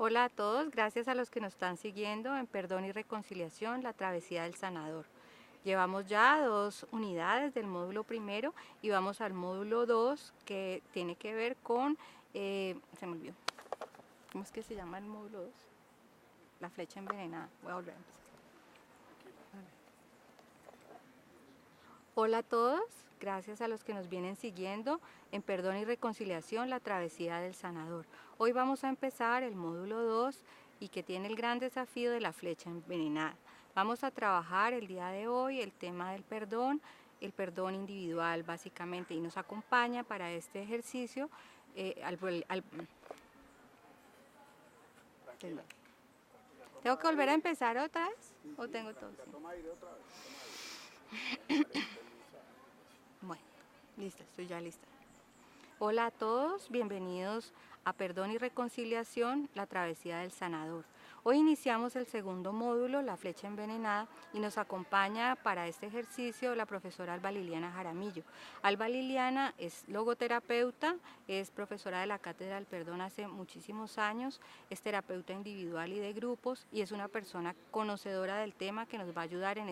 Hola a todos, gracias a los que nos están siguiendo en Perdón y Reconciliación, la travesía del sanador. Llevamos ya 2 unidades del módulo primero y vamos al módulo 2 que tiene que ver con, se me olvidó, ¿cómo es que se llama el módulo 2? La flecha envenenada. Voy a volver a empezar. Hola a todos, gracias a los que nos vienen siguiendo en Perdón y Reconciliación, la travesía del sanador. Hoy vamos a empezar el módulo 2 y que tiene el gran desafío de la flecha envenenada. Vamos a trabajar el día de hoy el tema del perdón, el perdón individual básicamente, y nos acompaña para este ejercicio ¿Tengo que volver a empezar otra vez? ¿O tengo todo? Sí. Bueno, lista, estoy ya lista. Hola a todos, bienvenidos a Perdón y Reconciliación, la travesía del sanador. Hoy iniciamos el segundo módulo, la flecha envenenada, y nos acompaña para este ejercicio la profesora Alba Liliana Jaramillo. Alba Liliana es logoterapeuta, es profesora de la Cátedra del Perdón hace muchísimos años, es terapeuta individual y de grupos, y es una persona conocedora del tema que nos va a ayudar en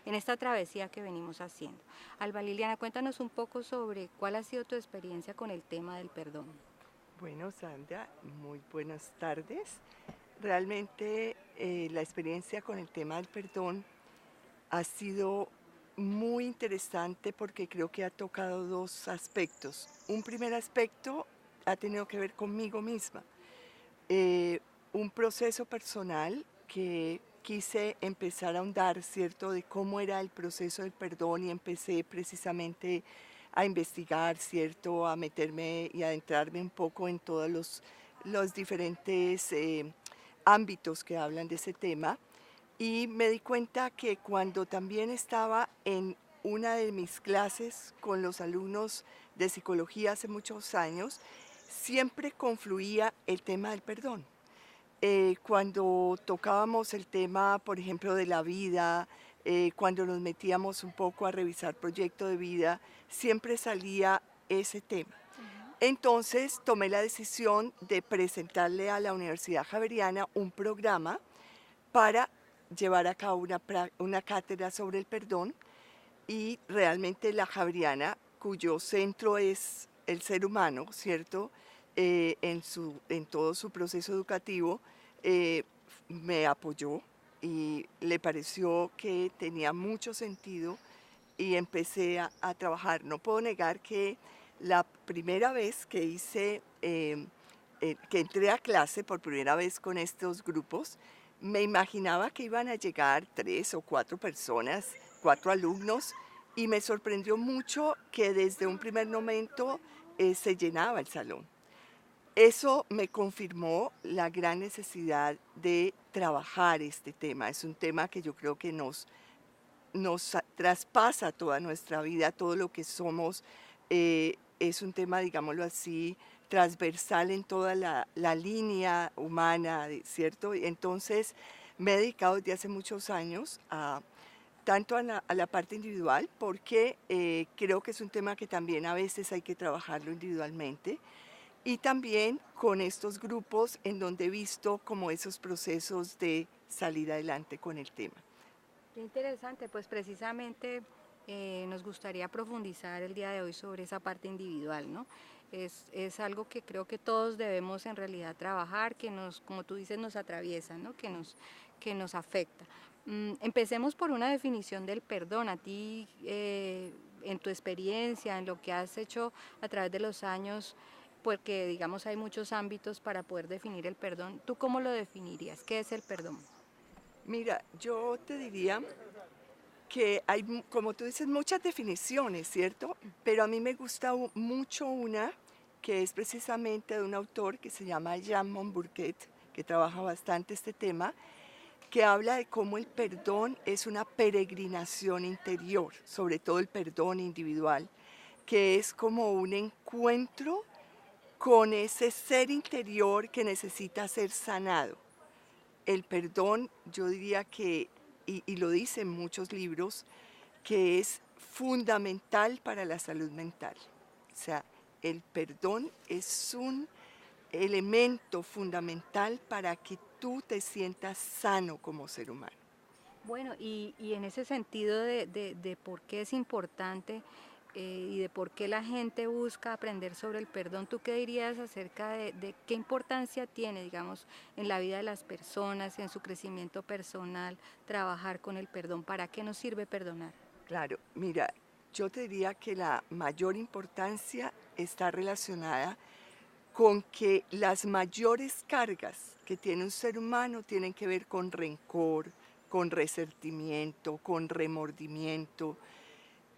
esta travesía que venimos haciendo. Alba Liliana, cuéntanos un poco sobre cuál ha sido tu experiencia con el tema del perdón. Bueno, Sandra, muy buenas tardes. Realmente la experiencia con el tema del perdón ha sido muy interesante porque creo que ha tocado dos aspectos. Un primer aspecto ha tenido que ver conmigo misma. Eh, un proceso personal que quise empezar a ahondar, ¿cierto?, de cómo era el proceso del perdón y empecé precisamente a investigar, ¿cierto?, a meterme y adentrarme un poco en todos los diferentes ámbitos que hablan de ese tema. Y me di cuenta que cuando también estaba en una de mis clases con los alumnos de psicología hace muchos años, siempre confluía el tema del perdón. Cuando tocábamos el tema, por ejemplo, de la vida, cuando nos metíamos un poco a revisar proyecto de vida, siempre salía ese tema. Entonces tomé la decisión de presentarle a la Universidad Javeriana un programa para llevar a cabo una cátedra sobre el perdón, y realmente la Javeriana, cuyo centro es el ser humano, ¿cierto? En todo su proceso educativo, eh, me apoyó y le pareció que tenía mucho sentido y empecé a trabajar. No puedo negar que la primera vez que que entré a clase por primera vez con estos grupos, me imaginaba que iban a llegar 3 o 4 personas, 4 alumnos, y me sorprendió mucho que desde un primer momento se llenaba el salón. Eso me confirmó la gran necesidad de trabajar este tema. Es un tema que yo creo que nos traspasa toda nuestra vida, todo lo que somos. Es un tema, digámoslo así, transversal en toda la línea humana, ¿cierto? Y entonces me he dedicado desde hace muchos años tanto a la parte individual, porque creo que es un tema que también a veces hay que trabajarlo individualmente, y también con estos grupos en donde he visto como esos procesos de salir adelante con el tema. Qué interesante, pues precisamente nos gustaría profundizar el día de hoy sobre esa parte individual, ¿no? Es algo que creo que todos debemos en realidad trabajar, que nos, como tú dices, nos atraviesa, ¿no? Que nos afecta. Empecemos por una definición del perdón. A ti, en tu experiencia, en lo que has hecho a través de los años, porque digamos hay muchos ámbitos para poder definir el perdón, ¿tú cómo lo definirías? ¿Qué es el perdón? Mira, yo te diría que hay, como tú dices, muchas definiciones, ¿cierto? Pero a mí me gusta mucho una que es precisamente de un autor que se llama Jean Monburquet, que trabaja bastante este tema, que habla de cómo el perdón es una peregrinación interior, sobre todo el perdón individual, que es como un encuentro con ese ser interior que necesita ser sanado. El perdón, yo diría que, y lo dicen muchos libros, que es fundamental para la salud mental. O sea, el perdón es un elemento fundamental para que tú te sientas sano como ser humano. Bueno, y en ese sentido de por qué es importante y de por qué la gente busca aprender sobre el perdón, ¿tú qué dirías acerca de qué importancia tiene, digamos, en la vida de las personas, en su crecimiento personal, trabajar con el perdón? ¿Para qué nos sirve perdonar? Claro, mira, yo te diría que la mayor importancia está relacionada con que las mayores cargas que tiene un ser humano tienen que ver con rencor, con resentimiento, con remordimiento,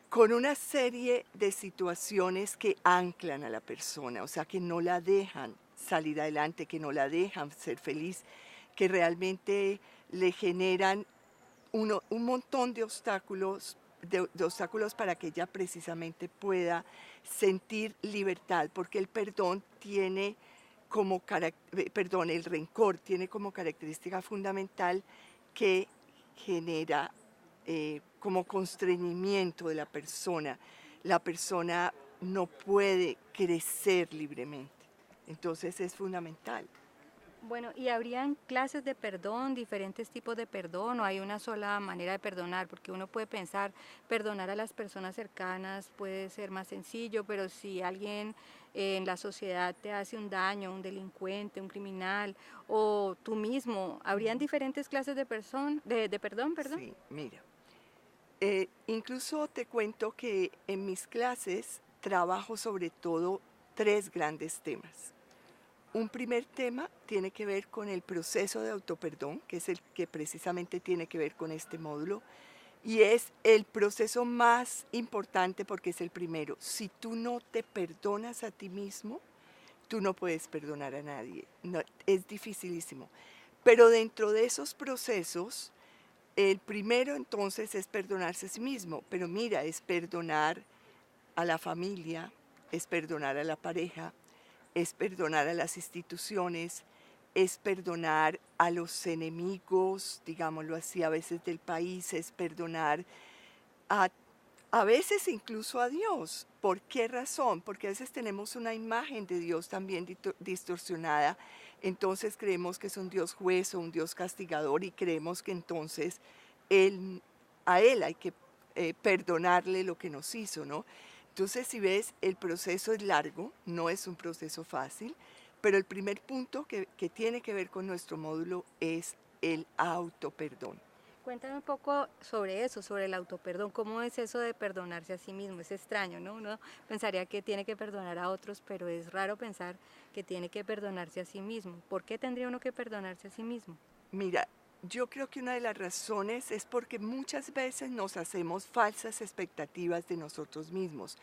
con una serie de situaciones que anclan a la persona, o sea, que no la dejan salir adelante, que no la dejan ser feliz, que realmente le generan un montón de obstáculos para que ella precisamente pueda sentir libertad, porque el perdón tiene perdón, el rencor tiene como característica fundamental que genera como constreñimiento de la persona. La persona no puede crecer libremente. Entonces es fundamental. Bueno, ¿y habrían clases de perdón, diferentes tipos de perdón, o hay una sola manera de perdonar? Porque uno puede pensar, perdonar a las personas cercanas puede ser más sencillo, pero si alguien en la sociedad te hace un daño, un delincuente, un criminal, o tú mismo, ¿habrían diferentes clases de perdón, perdón? Sí, mira. Incluso te cuento que en mis clases trabajo sobre todo tres grandes temas. Un primer tema tiene que ver con el proceso de autoperdón, que es el que precisamente tiene que ver con este módulo, y es el proceso más importante porque es el primero. Si tú no te perdonas a ti mismo, tú no puedes perdonar a nadie. No, es dificilísimo. Pero dentro de esos procesos, el primero entonces es perdonarse a sí mismo, pero mira, es perdonar a la familia, es perdonar a la pareja, es perdonar a las instituciones, es perdonar a los enemigos, digámoslo así, a veces del país, es perdonar a, a veces incluso a Dios. ¿Por qué razón? Porque a veces tenemos una imagen de Dios también distorsionada, entonces creemos que es un Dios juez o un Dios castigador y creemos que entonces él, a Él hay que perdonarle lo que nos hizo, ¿no? Entonces, si ves, el proceso es largo, no es un proceso fácil, pero el primer punto que tiene que ver con nuestro módulo es el autoperdón. Cuéntame un poco sobre eso, sobre el autoperdón. ¿Cómo es eso de perdonarse a sí mismo? Es extraño, ¿no? Uno pensaría que tiene que perdonar a otros, pero es raro pensar que tiene que perdonarse a sí mismo. ¿Por qué tendría uno que perdonarse a sí mismo? Mira, yo creo que una de las razones es porque muchas veces nos hacemos falsas expectativas de nosotros mismos.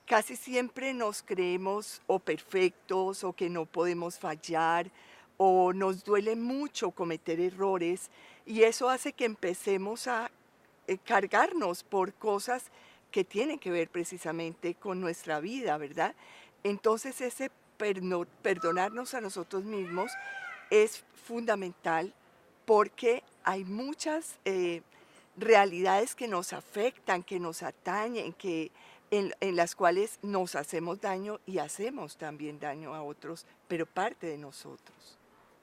Casi siempre nos creemos o perfectos o que no podemos fallar o nos duele mucho cometer errores y eso hace que empecemos a cargarnos por cosas que tienen que ver precisamente con nuestra vida, ¿verdad? Entonces ese perdonarnos a nosotros mismos es fundamental porque hay muchas realidades que nos afectan, que nos atañen, en las cuales nos hacemos daño y hacemos también daño a otros, pero parte de nosotros.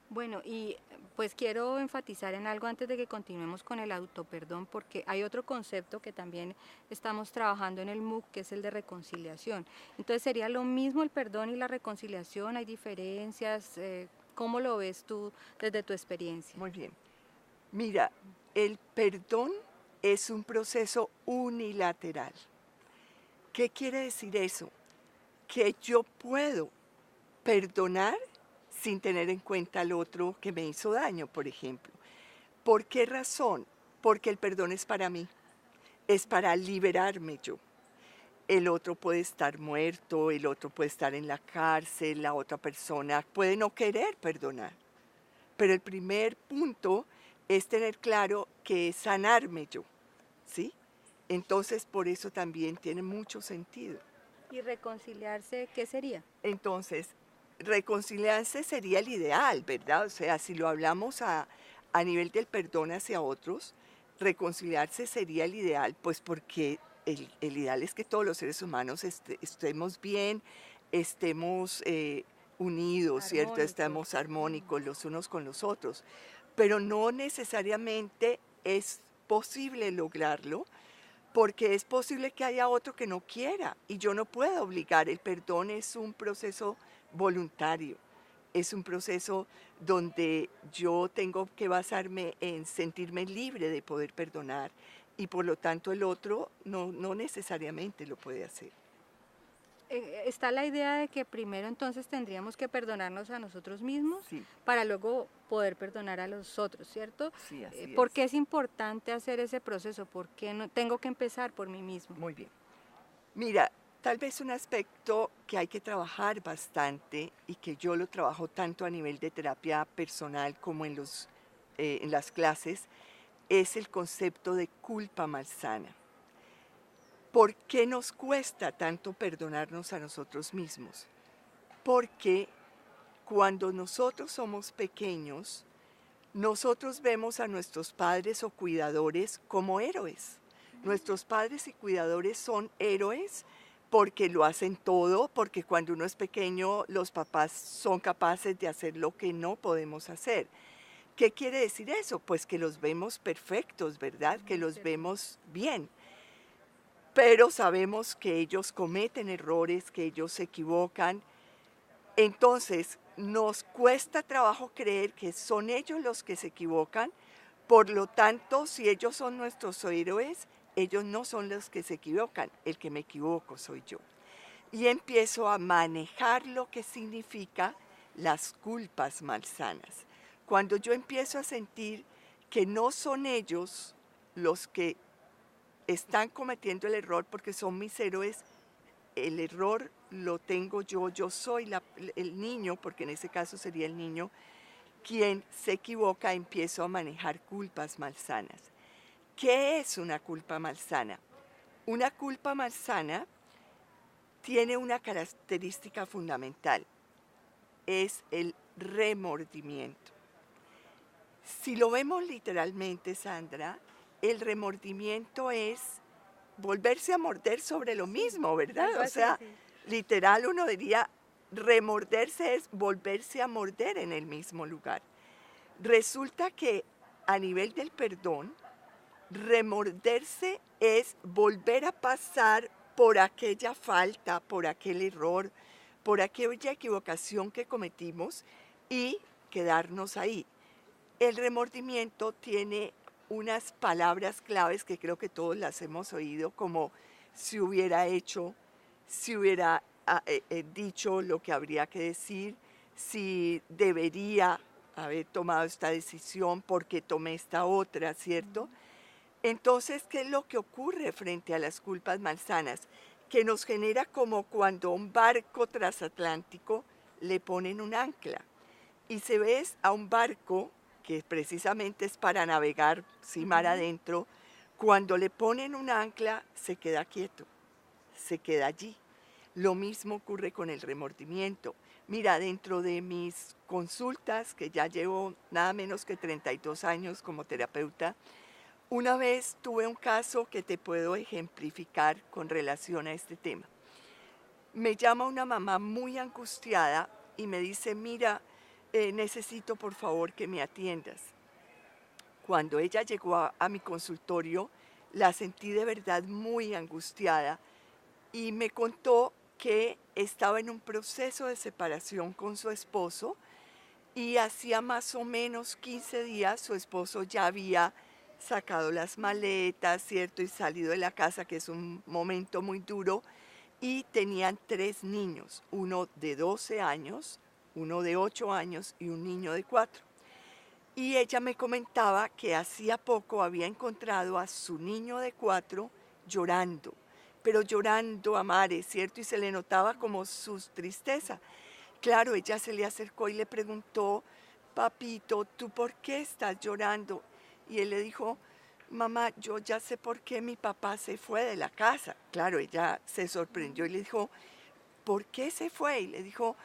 Bueno, y pues quiero enfatizar en algo antes de que continuemos con el autoperdón, porque hay otro concepto que también estamos trabajando en el MOOC, que es el de reconciliación. Entonces, ¿sería lo mismo el perdón y la reconciliación? ¿Hay diferencias? ¿Cómo lo ves tú desde tu experiencia? Muy bien. Mira, el perdón es un proceso unilateral. ¿Qué quiere decir eso? Que yo puedo perdonar sin tener en cuenta al otro que me hizo daño, por ejemplo. ¿Por qué razón? Porque el perdón es para mí, es para liberarme yo. El otro puede estar muerto, el otro puede estar en la cárcel, la otra persona puede no querer perdonar. Pero el primer punto es tener claro que es sanarme yo, ¿sí? Entonces, por eso también tiene mucho sentido. ¿Y reconciliarse qué sería? Entonces, reconciliarse sería el ideal, ¿verdad? O sea, si lo hablamos a nivel del perdón hacia otros, reconciliarse sería el ideal, pues porque el ideal es que todos los seres humanos estemos bien, estemos unidos, ¿cierto? Armónicos. Estamos armónicos los unos con los otros, pero no necesariamente es posible lograrlo porque es posible que haya otro que no quiera y yo no puedo obligar. El perdón es un proceso voluntario, es un proceso donde yo tengo que basarme en sentirme libre de poder perdonar y por lo tanto el otro no necesariamente lo puede hacer. Está la idea de que primero entonces tendríamos que perdonarnos a nosotros mismos Sí, para luego poder perdonar a los otros, ¿cierto? sí, así ¿Por es. qué es importante hacer ese proceso? ¿Por qué no tengo que empezar por mí mismo? Muy bien. Mira, tal vez un aspecto que hay que trabajar bastante y que yo lo trabajo tanto a nivel de terapia personal como en las clases, es el concepto de culpa malsana. ¿Por qué nos cuesta tanto perdonarnos a nosotros mismos? Porque cuando nosotros somos pequeños, nosotros vemos a nuestros padres o cuidadores como héroes. Nuestros padres y cuidadores son héroes porque lo hacen todo, porque cuando uno es pequeño los papás son capaces de hacer lo que no podemos hacer. ¿Qué quiere decir eso? Pues que los vemos perfectos, ¿verdad? Que los vemos bien. Pero sabemos que ellos cometen errores, que ellos se equivocan. Entonces, nos cuesta trabajo creer que son ellos los que se equivocan. Por lo tanto, si ellos son nuestros héroes, ellos no son los que se equivocan. El que me equivoco soy yo. Y empiezo a manejar lo que significa las culpas malsanas. Cuando yo empiezo a sentir que no son ellos los que están cometiendo el error porque son mis héroes, el error lo tengo yo soy el niño, porque en ese caso sería el niño, quien se equivoca, empiezo a manejar culpas malsanas. ¿Qué es una culpa malsana? Una culpa malsana tiene una característica fundamental, es el remordimiento. Si lo vemos literalmente, Sandra, el remordimiento es volverse a morder sobre lo mismo, ¿verdad? Algo O así, sea, sí. literal uno diría, remorderse es volverse a morder en el mismo lugar. Resulta que a nivel del perdón, remorderse es volver a pasar por aquella falta, por aquel error, por aquella equivocación que cometimos y quedarnos ahí. El remordimiento tiene unas palabras claves que creo que todos las hemos oído, como si hubiera hecho, si hubiera dicho lo que habría que decir, si debería haber tomado esta decisión, porque tomé esta otra, ¿cierto? Entonces, ¿qué es lo que ocurre frente a las culpas malsanas? Que nos genera como cuando a un barco transatlántico le ponen un ancla y se ves a un barco que precisamente es para navegar sin mar adentro, cuando le ponen un ancla se queda quieto, se queda allí. Lo mismo ocurre con el remordimiento. Mira, dentro de mis consultas, que ya llevo nada menos que 32 años como terapeuta, una vez tuve un caso que te puedo ejemplificar con relación a este tema. Me llama una mamá muy angustiada y me dice, mira, necesito por favor que me atiendas. Cuando ella llegó a mi consultorio, la sentí de verdad muy angustiada y me contó que estaba en un proceso de separación con su esposo y hacía más o menos 15 días su esposo ya había sacado las maletas, ¿cierto? Y salido de la casa, que es un momento muy duro, y tenían 3 niños, uno de 12 años, uno de 8 años y un niño de 4. Y ella me comentaba que hacía poco había encontrado a su niño de 4 llorando, pero llorando a mares, ¿cierto? Y se le notaba como su tristeza. Claro, ella se le acercó y le preguntó, papito, ¿tú por qué estás llorando? Y él le dijo, mamá, yo ya sé por qué mi papá se fue de la casa. Claro, ella se sorprendió y le dijo, ¿por qué se fue? Y le dijo,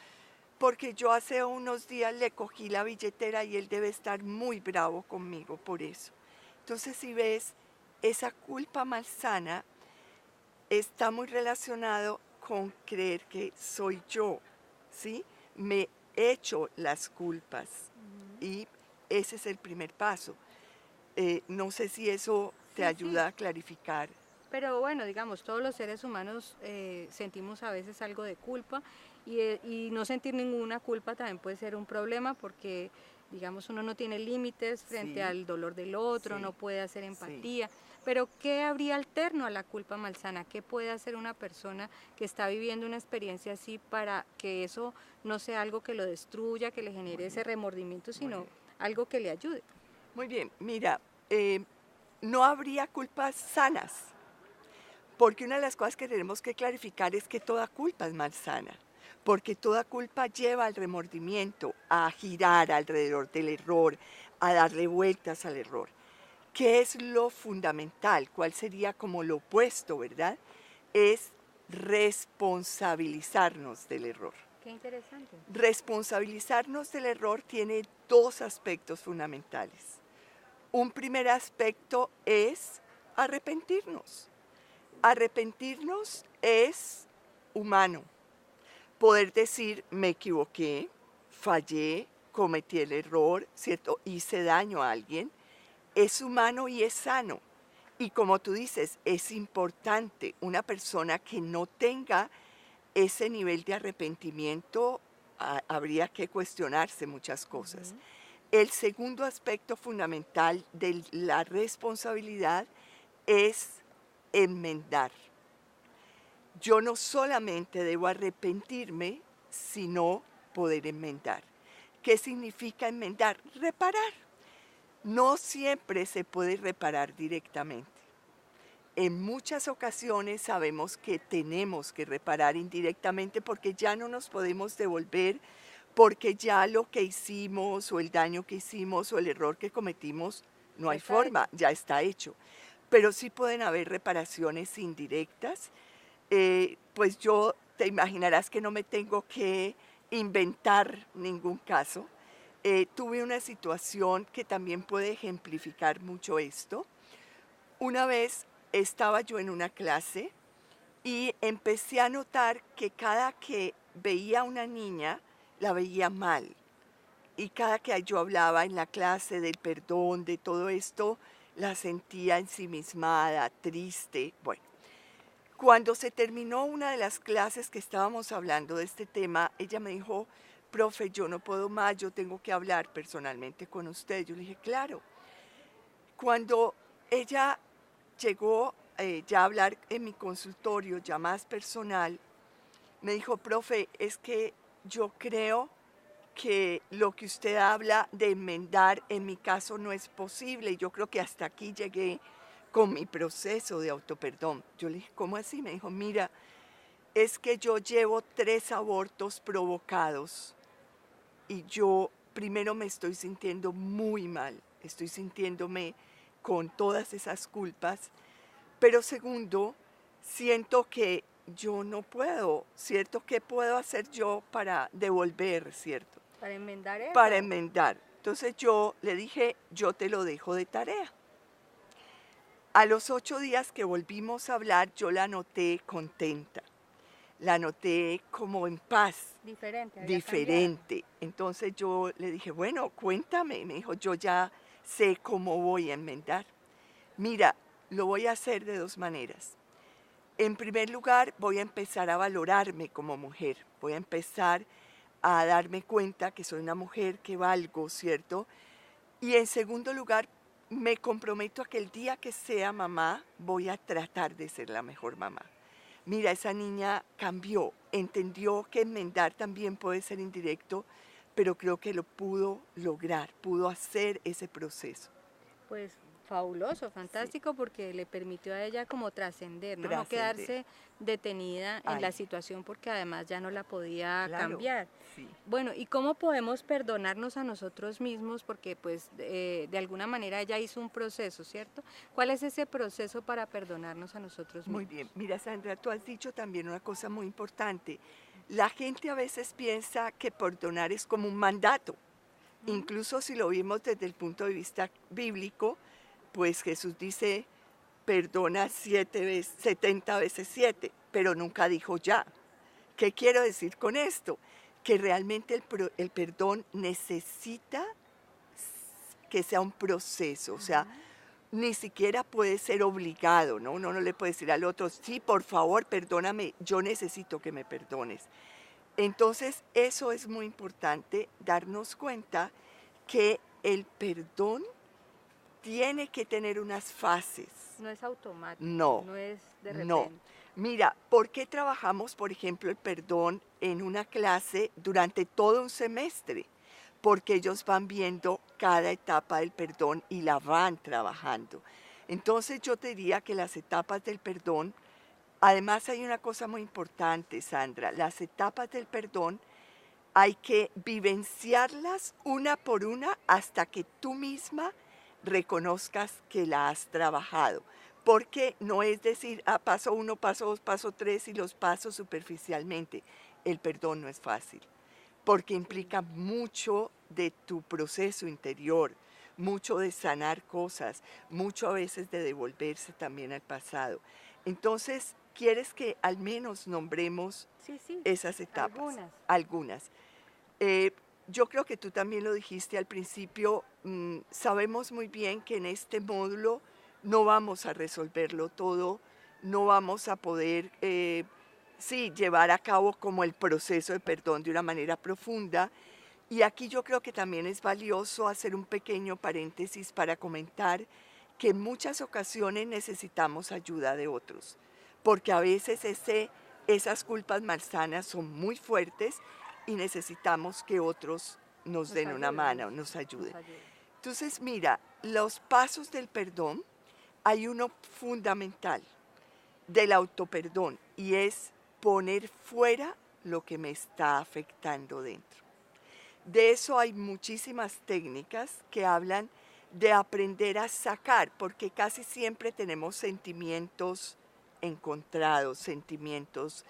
porque yo hace unos días le cogí la billetera y él debe estar muy bravo conmigo por eso. Entonces, si ves, esa culpa malsana está muy relacionado con creer que soy yo, ¿sí? me echo las culpas y ese es el primer paso. No sé si eso te Sí, ayuda sí. a clarificar. Pero bueno, digamos, todos los seres humanos sentimos a veces algo de culpa y no sentir ninguna culpa también puede ser un problema porque, digamos, uno no tiene límites frente Sí, al dolor del otro, no sí, puede hacer sí. empatía. Pero ¿qué habría alterno a la culpa malsana? ¿Qué puede hacer una persona que está viviendo una experiencia así para que eso no sea algo que lo destruya, que le genere Muy ese bien, remordimiento, muy sino bien. algo que le ayude? Muy bien, mira, no habría culpas sanas, porque una de las cosas que tenemos que clarificar es que toda culpa es malsana, porque toda culpa lleva al remordimiento, a girar alrededor del error, a darle vueltas al error. ¿Qué es lo fundamental? ¿Cuál sería como lo opuesto, verdad? Es responsabilizarnos del error. Qué interesante. Responsabilizarnos del error tiene dos aspectos fundamentales. Un primer aspecto es arrepentirnos. Arrepentirnos es humano. Poder decir, me equivoqué, fallé, cometí el error, ¿cierto? Hice daño a alguien. Es humano y es sano. Y como tú dices, es importante una persona que no tenga ese nivel de arrepentimiento, habría que cuestionarse muchas cosas. Ujú. El segundo aspecto fundamental de la responsabilidad es enmendar. Yo no solamente debo arrepentirme, sino poder enmendar. ¿Qué significa enmendar? Reparar. No siempre se puede reparar directamente. En muchas ocasiones sabemos que tenemos que reparar indirectamente porque ya no nos podemos devolver, porque ya lo que hicimos o el daño que hicimos o el error que cometimos, no Ya hay está hecho. forma, ya está hecho. Pero sí pueden haber reparaciones indirectas. Pues yo te imaginarás que no me tengo que inventar ningún caso. Tuve una situación que también puede ejemplificar mucho esto. Una vez estaba yo en una clase y empecé a notar que cada que veía a una niña, la veía mal. Y cada que yo hablaba en la clase del perdón, de todo esto, la sentía ensimismada, triste. Bueno, cuando se terminó una de las clases que estábamos hablando de este tema, ella me dijo, profe, yo no puedo más, yo tengo que hablar personalmente con usted. Yo le dije, claro. Cuando ella llegó ya a hablar en mi consultorio, ya más personal, me dijo, profe, es que yo creo que lo que usted habla de enmendar en mi caso no es posible. Y yo creo que hasta aquí llegué con mi proceso de autoperdón. Yo le dije, ¿cómo así? Me dijo, mira, es que yo llevo 3 abortos provocados y yo primero me estoy sintiendo muy mal, estoy sintiéndome con todas esas culpas, pero segundo, siento que yo no puedo, ¿cierto? ¿Qué puedo hacer yo para devolver, ¿cierto? Para enmendar Para eso. enmendar. Entonces yo le dije, yo te lo dejo de tarea. A los 8 días que volvimos a hablar, yo la noté contenta, la noté como en paz, Diferente, había cambiado. diferente. Entonces yo le dije, bueno, cuéntame. Y me dijo, yo ya sé cómo voy a enmendar. Mira, lo voy a hacer de 2 maneras. En primer lugar, voy a empezar a valorarme como mujer. Voy a empezar a darme cuenta que soy una mujer que valgo, ¿cierto? Y en segundo lugar, me comprometo a que el día que sea mamá, voy a tratar de ser la mejor mamá. Mira, esa niña cambió, entendió que enmendar también puede ser indirecto, pero creo que lo pudo lograr, pudo hacer ese proceso. Pues fabuloso, Sí, fantástico, porque le permitió a ella como trascender, ¿no? No trascender. quedarse detenida en Ay, la situación porque además ya no la podía claro, cambiar. sí. Bueno, ¿y cómo podemos perdonarnos a nosotros mismos? Porque pues de alguna manera ella hizo un proceso, ¿cierto? ¿Cuál es ese proceso para perdonarnos a nosotros Muy bien. mismos? Mira, Sandra, tú has dicho también una cosa muy importante. La gente a veces piensa que perdonar es como un mandato. ¿Mm? Incluso si lo vimos desde el punto de vista bíblico, pues Jesús dice, perdona 7 veces, 70 veces 7, pero nunca dijo ya. ¿Qué quiero decir con esto? que realmente el perdón necesita que sea un proceso, o sea, ni siquiera puede ser obligado, ¿no? Uno no le puede decir al otro, sí, por favor, perdóname, yo necesito que me perdones. Entonces, eso es muy importante, darnos cuenta que el perdón tiene que tener unas fases. No es automático, No, no es de no. repente. Mira, ¿por qué trabajamos, por ejemplo, el perdón en una clase durante todo un semestre? Porque ellos van viendo cada etapa del perdón y la van trabajando. Entonces yo te diría que las etapas del perdón, además hay una cosa muy importante, Sandra, las etapas del perdón hay que vivenciarlas una por una hasta que tú misma reconozcas que la has trabajado. Porque no es decir, paso uno, paso dos, paso tres y los paso superficialmente. El perdón no es fácil, porque implica mucho de tu proceso interior, mucho de sanar cosas, mucho a veces de devolverse también al pasado. Entonces, ¿quieres que al menos nombremos Sí, sí, esas etapas? algunas. Algunas. Eh, yo creo que tú también lo dijiste al principio, sabemos muy bien que en este módulo no vamos a resolverlo todo, no vamos a poder, sí, llevar a cabo como el proceso de perdón de una manera profunda. Y aquí yo creo que también es valioso hacer un pequeño paréntesis para comentar que en muchas ocasiones necesitamos ayuda de otros, porque a veces esas culpas malsanas son muy fuertes y necesitamos que otros nos Nos den una ayuden, mano, nos ayuden. nos ayuden. Entonces, mira, los pasos del perdón, hay uno fundamental del autoperdón y es poner fuera lo que me está afectando dentro. De eso hay muchísimas técnicas que hablan de aprender a sacar, porque casi siempre tenemos sentimientos encontrados, sentimientos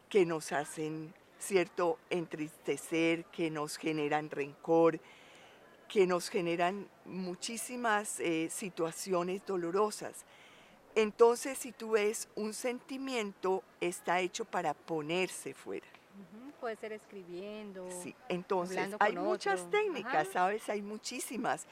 que nos hacen, cierto, entristecer, que nos generan rencor, que nos generan muchísimas situaciones dolorosas. Entonces, si tú ves, un sentimiento está hecho para ponerse fuera. Puede ser escribiendo, Sí, entonces hablando hay con muchas otro. Ajá. técnicas, ¿sabes? Hay muchísimas.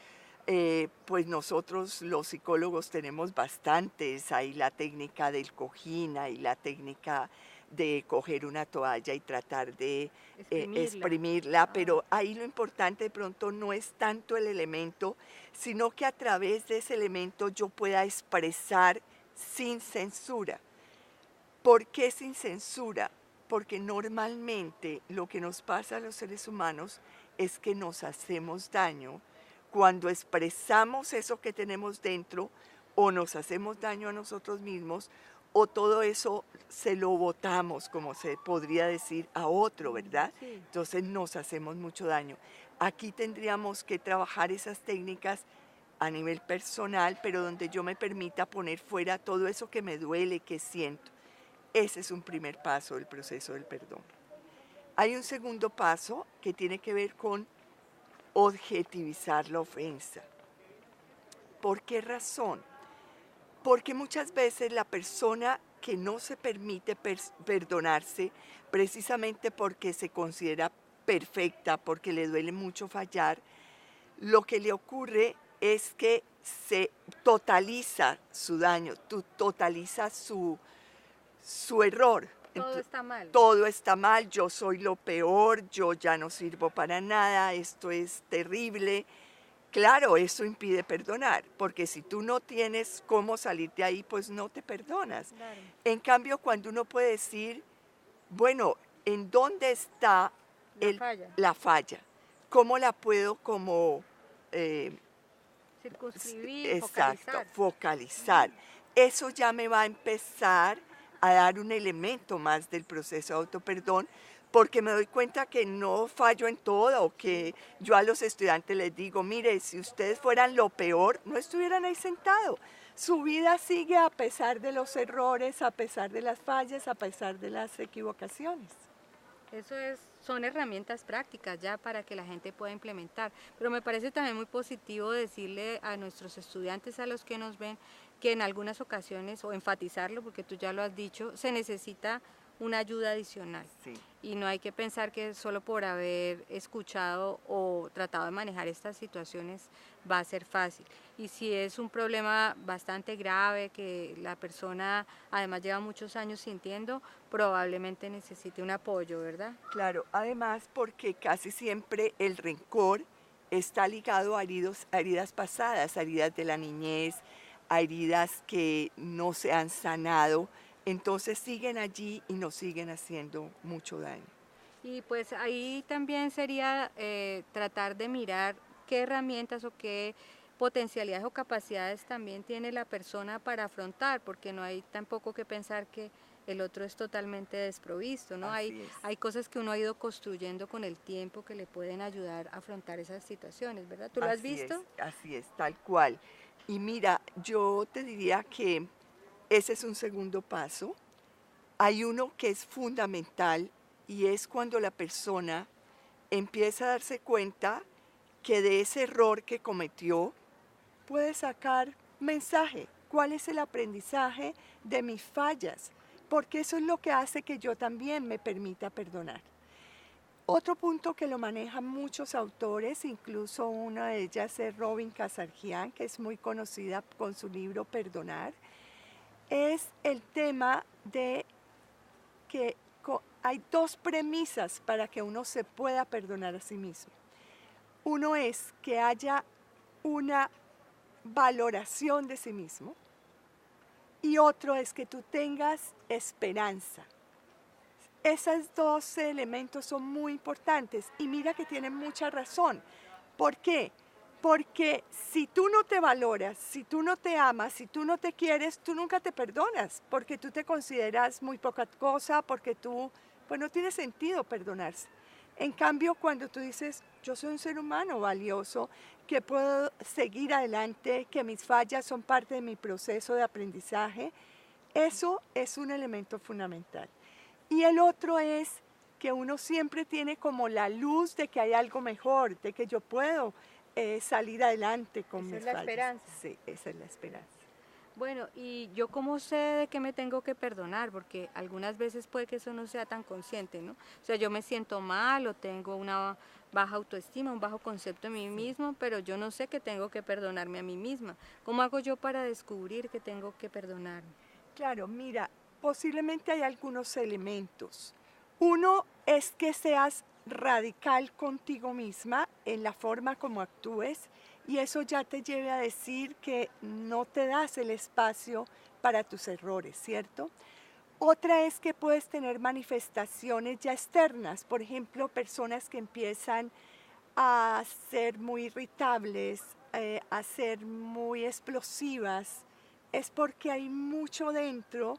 Pues nosotros los psicólogos tenemos bastantes. Hay la técnica del cojín, hay la técnica de coger una toalla y tratar de Exprimirla. exprimirla, Ah, pero ahí lo importante de pronto no es tanto el elemento, sino que a través de ese elemento yo pueda expresar sin censura. ¿Por qué sin censura? Porque normalmente lo que nos pasa a los seres humanos es que nos hacemos daño cuando expresamos eso que tenemos dentro, o nos hacemos daño a nosotros mismos, o todo eso se lo botamos, como se podría decir, a otro, ¿verdad? sí. Entonces nos hacemos mucho daño. Aquí tendríamos que trabajar esas técnicas a nivel personal, pero donde yo me permita poner fuera todo eso que me duele, que siento. Ese es un primer paso del proceso del perdón. Hay un segundo paso que tiene que ver con objetivizar la ofensa. ¿Por qué razón? Porque muchas veces la persona que no se permite perdonarse, precisamente porque se considera perfecta, porque le duele mucho fallar, lo que le ocurre es que se totaliza su daño, totaliza su error. Todo está mal. Todo está mal, yo soy lo peor, yo ya no sirvo para nada, esto es terrible. Claro, eso impide perdonar, porque si tú no tienes cómo salir de ahí, pues no te perdonas. Claro. En cambio, cuando uno puede decir, bueno, ¿en dónde está La falla. la falla? ¿Cómo la puedo como Circunscribir, exacto, focalizar. focalizar? Eso ya me va a empezar a dar un elemento más del proceso de autoperdón, porque me doy cuenta que no fallo en todo, que yo a los estudiantes les digo, mire, si ustedes fueran lo peor, no estuvieran ahí sentados. Su vida sigue a pesar de los errores, a pesar de las fallas, a pesar de las equivocaciones. Son herramientas prácticas ya para que la gente pueda implementar. Pero me parece también muy positivo decirle a nuestros estudiantes, a los que nos ven, que en algunas ocasiones, o enfatizarlo, porque tú ya lo has dicho, se necesita una ayuda adicional. Sí. Y no hay que pensar que solo por haber escuchado o tratado de manejar estas situaciones va a ser fácil. Y si es un problema bastante grave que la persona además lleva muchos años sintiendo, probablemente necesite un apoyo, ¿verdad? Claro, además porque casi siempre el rencor está ligado a heridas pasadas, a heridas de la niñez, a heridas que no se han sanado, entonces siguen allí y nos siguen haciendo mucho daño. Y pues ahí también sería tratar de mirar qué herramientas o qué potencialidades o capacidades también tiene la persona para afrontar, porque no hay tampoco que pensar que el otro es totalmente desprovisto, ¿no? Así es. Hay cosas que uno ha ido construyendo con el tiempo que le pueden ayudar a afrontar esas situaciones, ¿verdad? ¿Tú lo has visto? Así es, tal cual. Y mira, yo te diría que ese es un segundo paso. Hay uno que es fundamental y es cuando la persona empieza a darse cuenta que de ese error que cometió puede sacar mensaje. ¿Cuál es el aprendizaje de mis fallas? Porque eso es lo que hace que yo también me permita perdonar. Otro punto que lo manejan muchos autores, incluso una de ellas es Robin Casarjian, que es muy conocida con su libro Perdonar, es el tema de que hay dos premisas para que uno se pueda perdonar a sí mismo. Uno es que haya una valoración de sí mismo y otro es que tú tengas esperanza. Esos dos elementos son muy importantes y mira que tienen mucha razón. ¿Por qué? Porque si tú no te valoras, si tú no te amas, si tú no te quieres, tú nunca te perdonas, porque tú te consideras muy poca cosa, porque pues no tiene sentido perdonarse. En cambio, cuando tú dices, yo soy un ser humano valioso, que puedo seguir adelante, que mis fallas son parte de mi proceso de aprendizaje, eso es un elemento fundamental. Y el otro es que uno siempre tiene como la luz de que hay algo mejor, de que yo puedo salir adelante con mis Esa es la fallas. esperanza. Sí, esa es la esperanza. Bueno, y yo cómo sé de qué me tengo que perdonar, porque algunas veces puede que eso no sea tan consciente, ¿no? O sea, yo me siento mal o tengo una baja autoestima, un bajo concepto de mí mismo, pero yo no sé que tengo que perdonarme a mí misma. ¿Cómo hago yo para descubrir que tengo que perdonarme? Claro, mira, posiblemente hay algunos elementos. Uno es que seas radical contigo misma en la forma como actúes y eso ya te lleve a decir que no te das el espacio para tus errores, ¿cierto? Otra es que puedes tener manifestaciones ya externas, por ejemplo, personas que empiezan a ser muy irritables, a ser muy explosivas, es porque hay mucho dentro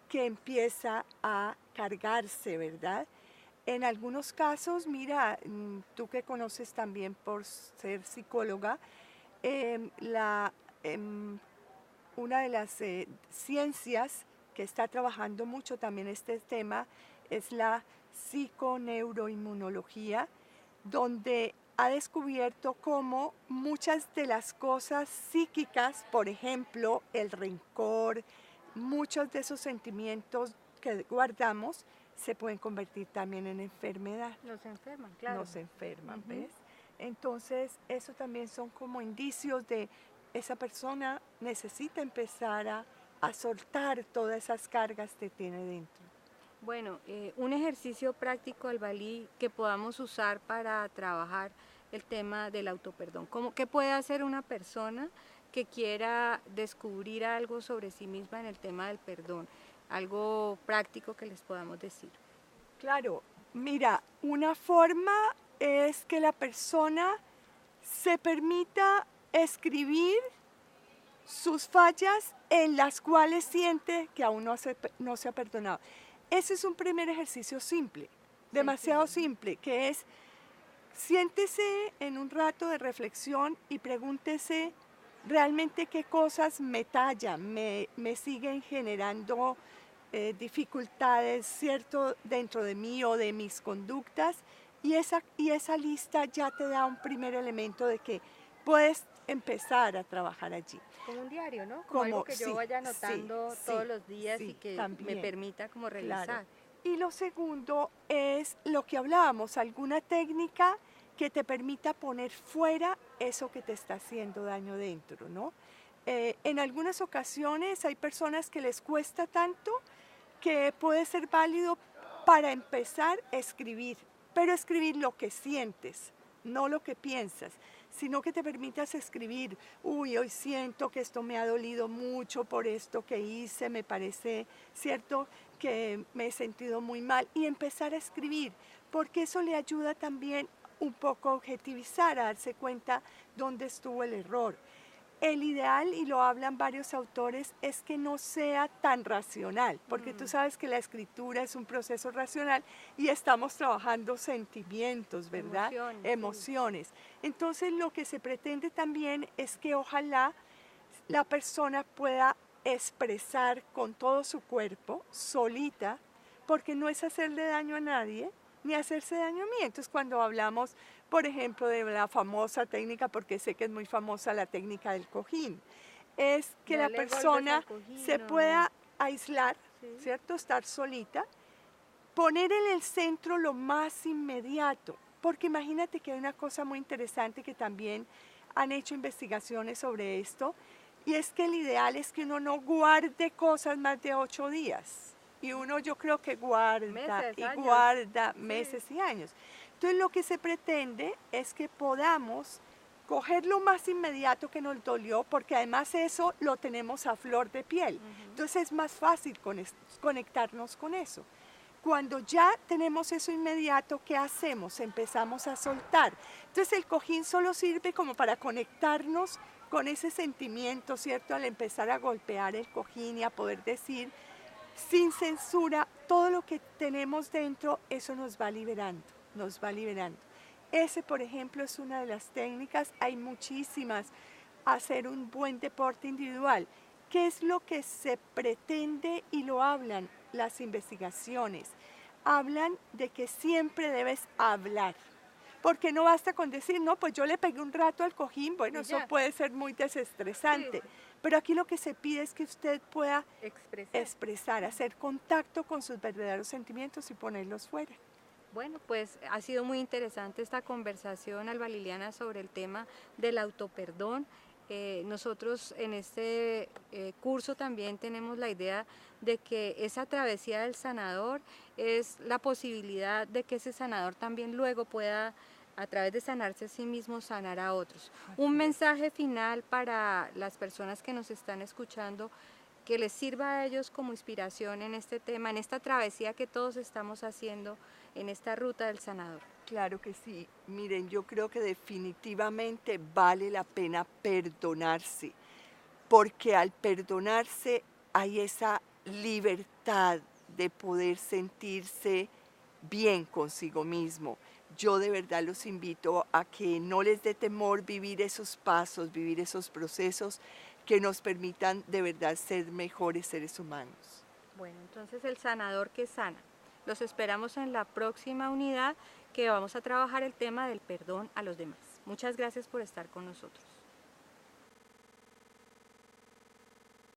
que empieza a cargarse, ¿verdad? En algunos casos, mira, tú que conoces también por ser psicóloga, em, la, em, una de las ciencias que está trabajando mucho también este tema es la psiconeuroinmunología, donde ha descubierto cómo muchas de las cosas psíquicas, por ejemplo, el rencor, muchos de esos sentimientos que guardamos, se pueden convertir también en enfermedad. Nos enferman, claro. Nos enferman, Ujú. ¿ves? Entonces, eso también son como indicios de esa persona necesita empezar a soltar todas esas cargas que tiene dentro. Bueno, un ejercicio práctico, Albalí, que podamos usar para trabajar el tema del autoperdón. ¿Qué puede hacer una persona que quiera descubrir algo sobre sí misma en el tema del perdón? Algo práctico que les podamos decir. Claro, mira, una forma es que la persona se permita escribir sus fallas en las cuales siente que aún no se ha perdonado. Ese es un primer ejercicio simple, demasiado simple, que es siéntese en un rato de reflexión y pregúntese realmente qué cosas me tallan, me siguen generando dificultades, ¿cierto?, dentro de mí o de mis conductas. Y esa lista ya te da un primer elemento de que puedes empezar a trabajar allí. Como un diario, ¿no? Como algo que yo Sí, vaya sí, anotando sí, todos los días y sí, que me también, permita como claro. revisar. Y lo segundo es lo que hablábamos, alguna técnica que te permita poner fuera eso que te está haciendo daño dentro, ¿no? En algunas ocasiones hay personas que les cuesta tanto que puede ser válido para empezar a escribir, pero escribir lo que sientes, no lo que piensas, sino que te permitas escribir, uy, hoy siento que esto me ha dolido mucho por esto que hice, me parece, ¿cierto?, que me he sentido muy mal, y empezar a escribir, porque eso le ayuda también un poco a objetivizar, a darse cuenta dónde estuvo el error. El ideal, y lo hablan varios autores, es que no sea tan racional, porque tú sabes que la escritura es un proceso racional y estamos trabajando sentimientos, ¿verdad? Emociones, sí. Emociones. Entonces lo que se pretende también es que ojalá la persona pueda expresar con todo su cuerpo, solita, porque no es hacerle daño a nadie, ni hacerse daño a mí. Entonces, cuando hablamos, por ejemplo, de la famosa técnica, porque sé que es muy famosa la técnica del cojín, es que la Darle golpes persona al cojín, se ¿no? pueda aislar, Sí. ¿cierto? Estar solita, poner en el centro lo más inmediato, porque imagínate que hay una cosa muy interesante que también han hecho investigaciones sobre esto, y es que el ideal es que uno no guarde cosas más de 8 días. Y uno, yo creo que guarda Meses, y años. guarda Sí. meses y años. Entonces lo que se pretende es que podamos coger lo más inmediato que nos dolió, porque además eso lo tenemos a flor de piel. Entonces es más fácil conectarnos con eso. Cuando ya tenemos eso inmediato, ¿qué hacemos? Empezamos a soltar. Entonces el cojín solo sirve como para conectarnos con ese sentimiento, ¿cierto? Al empezar a golpear el cojín y a poder decir sin censura todo lo que tenemos dentro, eso nos va liberando, nos va liberando. Ese, por ejemplo, es una de las técnicas, hay muchísimas. Hacer un buen deporte individual. ¿Qué es lo que se pretende y lo hablan las investigaciones? Hablan de que siempre debes hablar, porque no basta con decir, no, pues yo le pegué un rato al cojín, bueno, Y eso ya. puede ser muy desestresante, Sí, sí. pero aquí lo que se pide es que usted pueda Expresar. expresar, hacer contacto con sus verdaderos sentimientos y ponerlos fuera. Bueno, pues ha sido muy interesante esta conversación, Alba Liliana, sobre el tema del autoperdón. Nosotros en este curso también tenemos la idea de que esa travesía del sanador es la posibilidad de que ese sanador también luego pueda, a través de sanarse a sí mismo, sanar a otros. Un mensaje final para las personas que nos están escuchando, que les sirva a ellos como inspiración en este tema, en esta travesía que todos estamos haciendo en esta ruta del sanador. Claro que sí. Miren, yo creo que definitivamente vale la pena perdonarse, porque al perdonarse hay esa libertad de poder sentirse bien consigo mismo. Yo de verdad los invito a que no les dé temor vivir esos pasos, vivir esos procesos que nos permitan de verdad ser mejores seres humanos. Bueno, entonces el sanador que sana. Los esperamos en la próxima unidad que vamos a trabajar el tema del perdón a los demás. Muchas gracias por estar con nosotros.